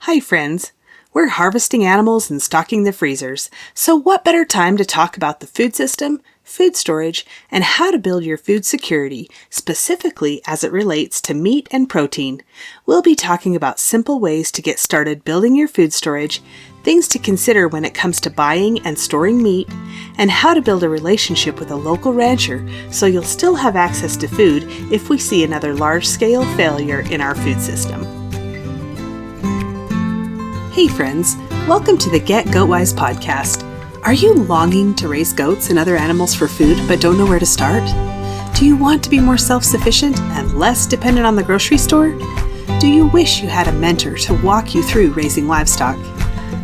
Hi friends! We're harvesting animals and stocking the freezers, so what better time to talk about the food system, food storage, and how to build your food security, specifically as it relates to meat and protein. We'll be talking about simple ways to get started building your food storage, things to consider when it comes to buying and storing meat, and how to build a relationship with a local rancher so you'll still have access to food if we see another large-scale failure in our food system. Hey friends, welcome to the Get Goat-Wise podcast. Are you longing to raise goats and other animals for food but don't know where to start? Do you want to be more self-sufficient and less dependent on the grocery store? Do you wish you had a mentor to walk you through raising livestock?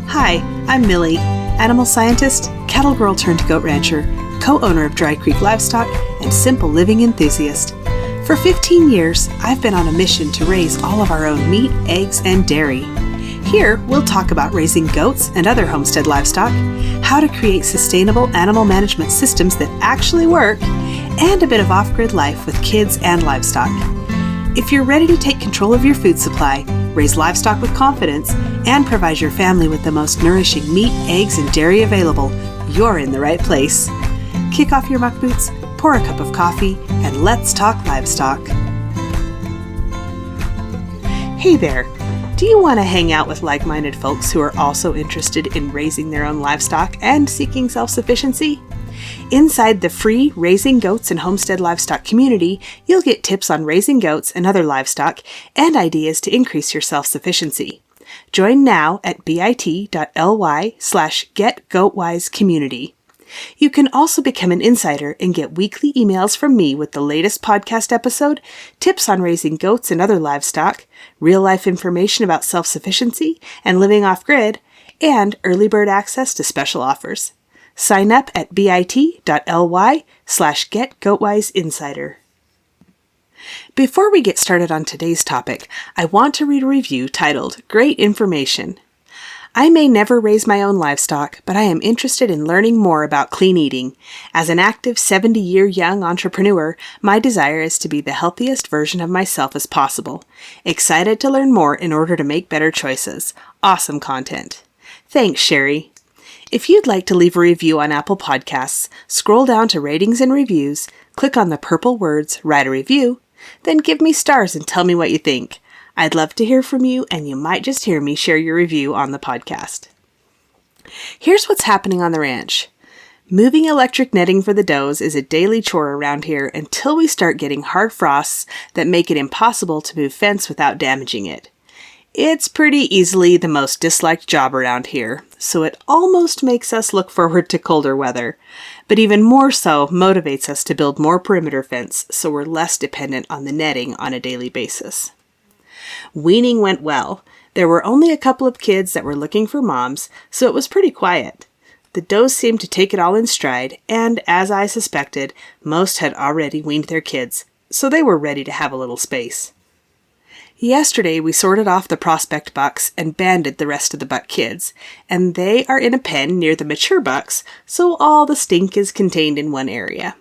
Hi, I'm Millie, animal scientist, cattle girl turned goat rancher, co-owner of Dry Creek Livestock, and simple living enthusiast. For 15 years, I've been on a mission to raise all of our own meat, eggs, and dairy. Here, we'll talk about raising goats and other homestead livestock, how to create sustainable animal management systems that actually work, and a bit of off-grid life with kids and livestock. If you're ready to take control of your food supply, raise livestock with confidence, and provide your family with the most nourishing meat, eggs, and dairy available, you're in the right place. Kick off your muck boots, pour a cup of coffee, and let's talk livestock. Hey there! Do you want to hang out with like-minded folks who are also interested in raising their own livestock and seeking self-sufficiency? Inside the free Raising Goats and Homestead Livestock community, you'll get tips on raising goats and other livestock and ideas to increase your self-sufficiency. Join now at bit.ly/getgoatwisecommunity. You can also become an insider and get weekly emails from me with the latest podcast episode, tips on raising goats and other livestock, real-life information about self-sufficiency and living off-grid, and early bird access to special offers. Sign up at bit.ly/getgoatwiseinsider. Before we get started on today's topic, I want to read a review titled, Great Information. I may never raise my own livestock, but I am interested in learning more about clean eating. As an active 70-year young entrepreneur, my desire is to be the healthiest version of myself as possible. Excited to learn more in order to make better choices. Awesome content. Thanks, Sherry. If you'd like to leave a review on Apple Podcasts, scroll down to Ratings and Reviews, click on the purple words, Write a Review, then give me stars and tell me what you think. I'd love to hear from you, and you might just hear me share your review on the podcast. Here's what's happening on the ranch. Moving electric netting for the does is a daily chore around here until we start getting hard frosts that make it impossible to move fence without damaging it. It's pretty easily the most disliked job around here, so it almost makes us look forward to colder weather, but even more so motivates us to build more perimeter fence so we're less dependent on the netting on a daily basis. Weaning went well. There were only a couple of kids that were looking for moms, so it was pretty quiet. The does seemed to take it all in stride, and as I suspected, most had already weaned their kids, so they were ready to have a little space. Yesterday we sorted off the prospect bucks and banded the rest of the buck kids, and they are in a pen near the mature bucks, so all the stink is contained in one area.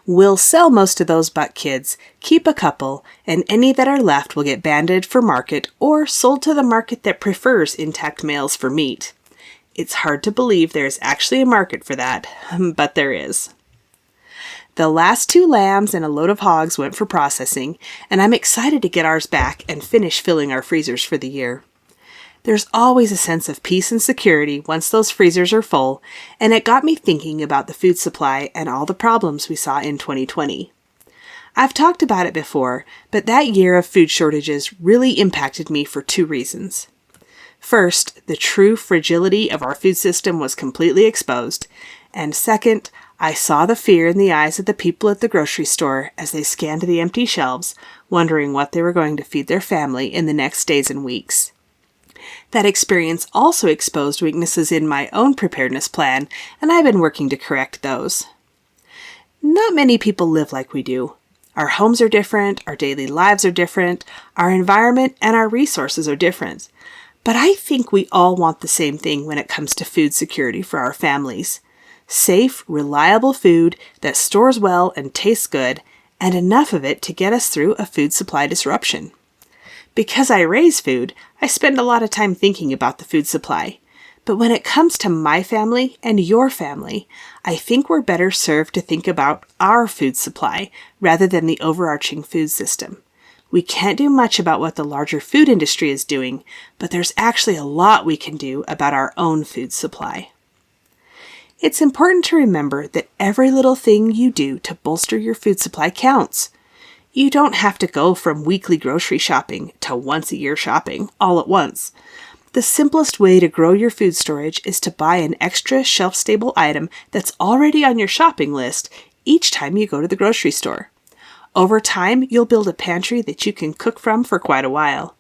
We'll sell most of those buck kids, keep a couple, and any that are left will get banded for market or sold to the market that prefers intact males for meat. It's hard to believe there is actually a market for that, but there is. The last 2 lambs and a load of hogs went for processing, and I'm excited to get ours back and finish filling our freezers for the year. There's always a sense of peace and security once those freezers are full, and it got me thinking about the food supply and all the problems we saw in 2020. I've talked about it before, but that year of food shortages really impacted me for 2 reasons. First, the true fragility of our food system was completely exposed, and second, I saw the fear in the eyes of the people at the grocery store as they scanned the empty shelves, wondering what they were going to feed their family in the next days and weeks. That experience also exposed weaknesses in my own preparedness plan, and I've been working to correct those. Not many people live like we do. Our homes are different, our daily lives are different, our environment and our resources are different. But I think we all want the same thing when it comes to food security for our families. Safe, reliable food that stores well and tastes good, and enough of it to get us through a food supply disruption. Because I raise food, I spend a lot of time thinking about the food supply. But when it comes to my family and your family, I think we're better served to think about our food supply rather than the overarching food system. We can't do much about what the larger food industry is doing, but there's actually a lot we can do about our own food supply. It's important to remember that every little thing you do to bolster your food supply counts. You don't have to go from weekly grocery shopping to once-a-year shopping all at once. The simplest way to grow your food storage is to buy an extra shelf-stable item that's already on your shopping list each time you go to the grocery store. Over time, you'll build a pantry that you can cook from for quite a while.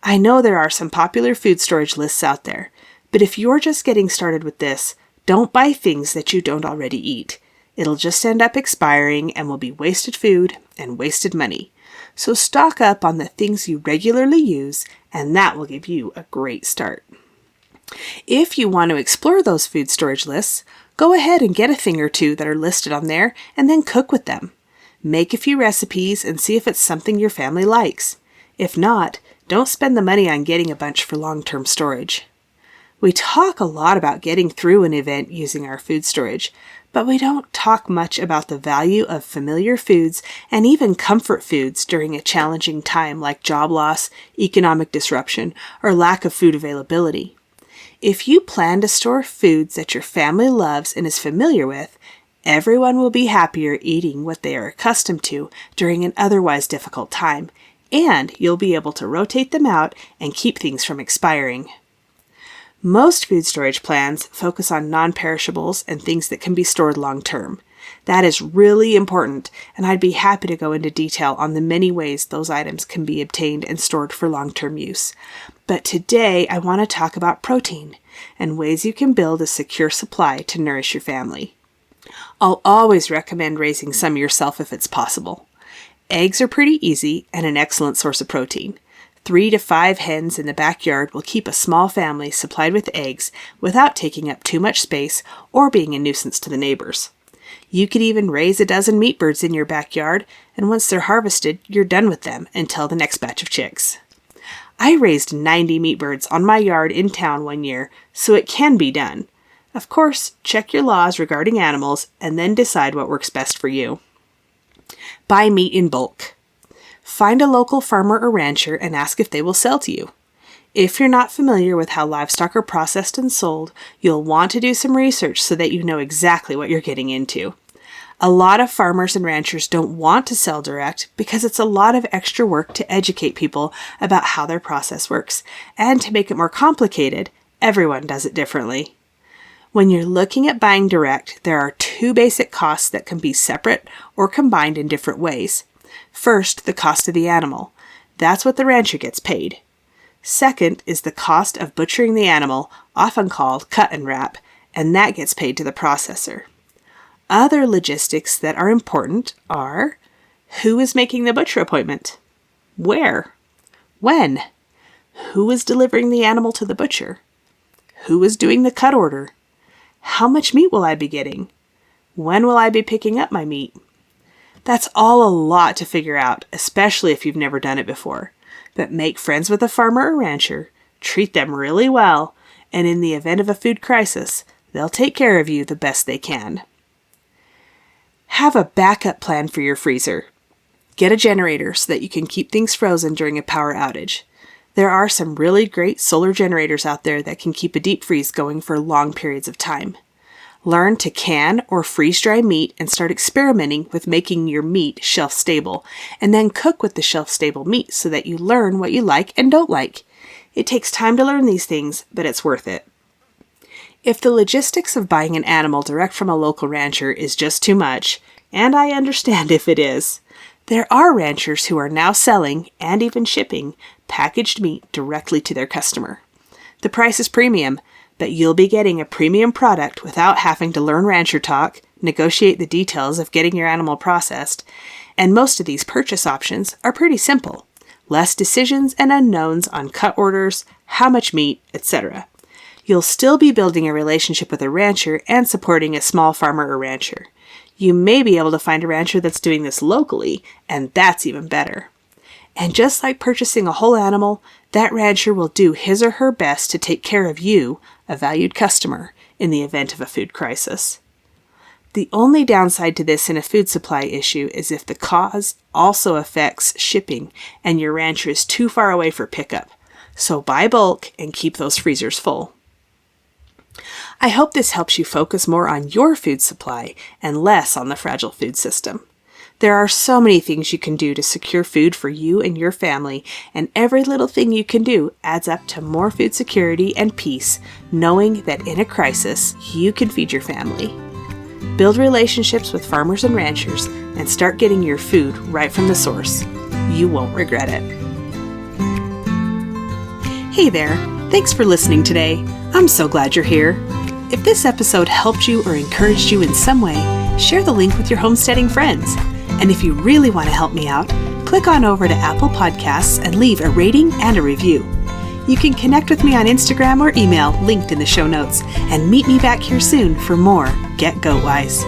I know there are some popular food storage lists out there, but if you're just getting started with this, don't buy things that you don't already eat. It'll just end up expiring and will be wasted food and wasted money. So stock up on the things you regularly use, and that will give you a great start. If you want to explore those food storage lists, go ahead and get a thing or two that are listed on there and then cook with them. Make a few recipes and see if it's something your family likes. If not, don't spend the money on getting a bunch for long-term storage. We talk a lot about getting through an event using our food storage, but we don't talk much about the value of familiar foods and even comfort foods during a challenging time like job loss, economic disruption, or lack of food availability. If you plan to store foods that your family loves and is familiar with, everyone will be happier eating what they are accustomed to during an otherwise difficult time, and you'll be able to rotate them out and keep things from expiring. Most food storage plans focus on non-perishables and things that can be stored long-term. That is really important, and I'd be happy to go into detail on the many ways those items can be obtained and stored for long-term use. But today I want to talk about protein and ways you can build a secure supply to nourish your family. I'll always recommend raising some yourself if it's possible. Eggs are pretty easy and an excellent source of protein. 3 to 5 hens in the backyard will keep a small family supplied with eggs without taking up too much space or being a nuisance to the neighbors. You could even raise a dozen meat birds in your backyard, and once they're harvested, you're done with them until the next batch of chicks. I raised 90 meat birds on my yard in town one year, so it can be done. Of course, check your laws regarding animals and then decide what works best for you. Buy meat in bulk. Find a local farmer or rancher and ask if they will sell to you. If you're not familiar with how livestock are processed and sold, you'll want to do some research so that you know exactly what you're getting into. A lot of farmers and ranchers don't want to sell direct because it's a lot of extra work to educate people about how their process works, and to make it more complicated, everyone does it differently. When you're looking at buying direct, there are 2 basic costs that can be separate or combined in different ways. First, the cost of the animal. That's what the rancher gets paid. Second is the cost of butchering the animal, often called cut and wrap, and that gets paid to the processor. Other logistics that are important are: who is making the butcher appointment? Where? When? Who is delivering the animal to the butcher? Who is doing the cut order? How much meat will I be getting? When will I be picking up my meat? That's all a lot to figure out, especially if you've never done it before. But make friends with a farmer or rancher, treat them really well, and in the event of a food crisis, they'll take care of you the best they can. Have a backup plan for your freezer. Get a generator so that you can keep things frozen during a power outage. There are some really great solar generators out there that can keep a deep freeze going for long periods of time. Learn to can or freeze-dry meat and start experimenting with making your meat shelf-stable, and then cook with the shelf-stable meat so that you learn what you like and don't like. It takes time to learn these things, but it's worth it. If the logistics of buying an animal direct from a local rancher is just too much, and I understand if it is, there are ranchers who are now selling, and even shipping, packaged meat directly to their customer. The price is premium, but you'll be getting a premium product without having to learn rancher talk, negotiate the details of getting your animal processed, and most of these purchase options are pretty simple. Less decisions and unknowns on cut orders, how much meat, etc. You'll still be building a relationship with a rancher and supporting a small farmer or rancher. You may be able to find a rancher that's doing this locally, and that's even better. And just like purchasing a whole animal, that rancher will do his or her best to take care of you, a valued customer, in the event of a food crisis. The only downside to this in a food supply issue is if the cause also affects shipping and your rancher is too far away for pickup. So buy bulk and keep those freezers full. I hope this helps you focus more on your food supply and less on the fragile food system. There are so many things you can do to secure food for you and your family, and every little thing you can do adds up to more food security and peace, knowing that in a crisis, you can feed your family. Build relationships with farmers and ranchers and start getting your food right from the source. You won't regret it. Hey there, thanks for listening today. I'm so glad you're here. If this episode helped you or encouraged you in some way, share the link with your homesteading friends. And if you really want to help me out, click on over to Apple Podcasts and leave a rating and a review. You can connect with me on Instagram or email linked in the show notes, and meet me back here soon for more Get Goat Wise.